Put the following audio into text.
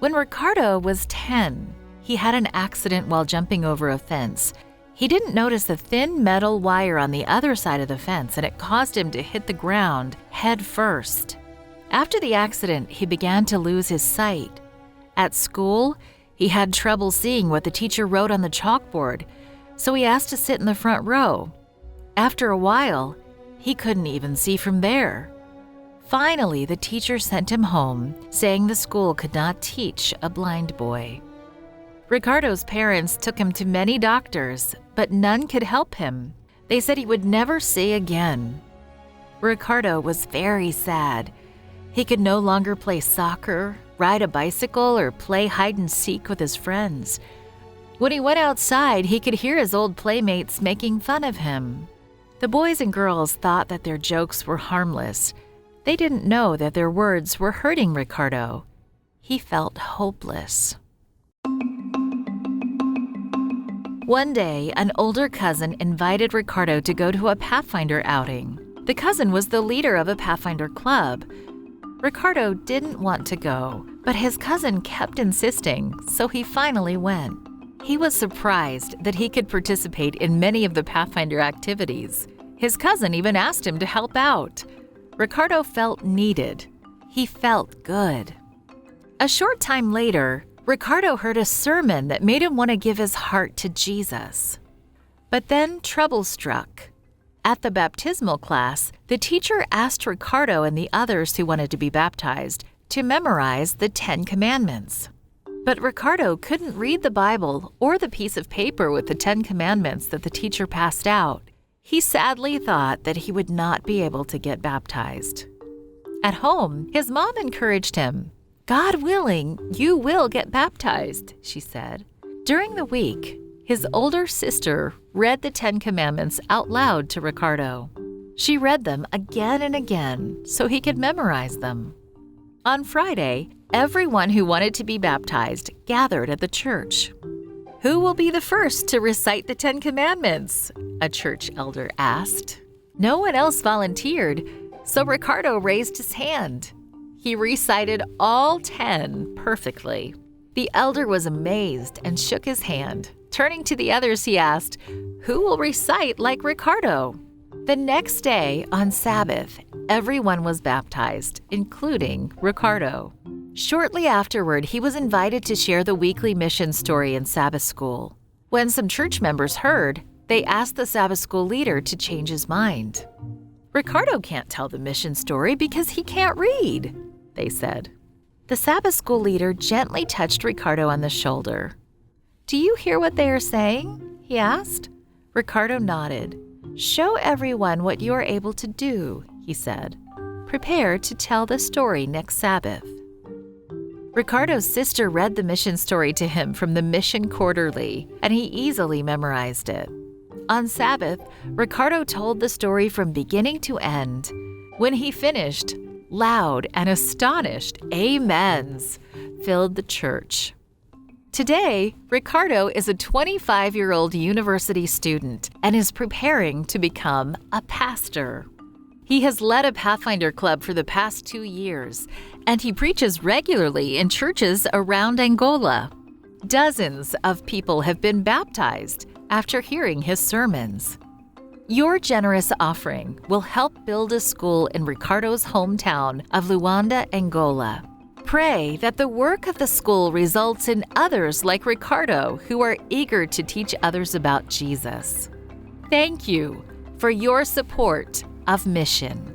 When Ricardo was 10, he had an accident while jumping over a fence. He didn't notice a thin metal wire on the other side of the fence, and it caused him to hit the ground head first. After the accident, he began to lose his sight. At school, he had trouble seeing what the teacher wrote on the chalkboard, so he asked to sit in the front row. After a while, he couldn't even see from there. Finally, the teacher sent him home, saying the school could not teach a blind boy. Ricardo's parents took him to many doctors, but none could help him. They said he would never see again. Ricardo was very sad. He could no longer play soccer, ride a bicycle, or play hide and seek with his friends. When he went outside, he could hear his old playmates making fun of him. The boys and girls thought that their jokes were harmless. They didn't know that their words were hurting Ricardo. He felt hopeless. One day, an older cousin invited Ricardo to go to a Pathfinder outing. The cousin was the leader of a Pathfinder club. Ricardo didn't want to go, but his cousin kept insisting, so he finally went. He was surprised that he could participate in many of the Pathfinder activities. His cousin even asked him to help out. Ricardo felt needed. He felt good. A short time later, Ricardo heard a sermon that made him want to give his heart to Jesus. But then trouble struck. At the baptismal class, the teacher asked Ricardo and the others who wanted to be baptized to memorize the 10 Commandments. But Ricardo couldn't read the Bible or the piece of paper with the 10 Commandments that the teacher passed out. He sadly thought that he would not be able to get baptized. At home, his mom encouraged him. "God willing, you will get baptized," she said. During the week, his older sister read the 10 Commandments out loud to Ricardo. She read them again and again so he could memorize them. On Friday, everyone who wanted to be baptized gathered at the church. "Who will be the first to recite the 10 Commandments?" a church elder asked. No one else volunteered, so Ricardo raised his hand. He recited all 10 perfectly. The elder was amazed and shook his hand. Turning to the others, he asked, "Who will recite like Ricardo?" The next day, on Sabbath, everyone was baptized, including Ricardo. Shortly afterward, he was invited to share the weekly mission story in Sabbath school. When some church members heard, they asked the Sabbath school leader to change his mind. "Ricardo can't tell the mission story because he can't read," they said. The Sabbath school leader gently touched Ricardo on the shoulder. "Do you hear what they are saying?" he asked. Ricardo nodded. "Show everyone what you are able to do," he said. "Prepare to tell the story next Sabbath." Ricardo's sister read the mission story to him from the Mission Quarterly, and he easily memorized it. On Sabbath, Ricardo told the story from beginning to end. When he finished, loud and astonished amens filled the church. Today, Ricardo is a 25-year-old university student and is preparing to become a pastor. He has led a Pathfinder club for the past 2 years, and he preaches regularly in churches around Angola. Dozens of people have been baptized after hearing his sermons. Your generous offering will help build a school in Ricardo's hometown of Luanda, Angola. Pray that the work of the school results in others like Ricardo who are eager to teach others about Jesus. Thank you for your support of Mission.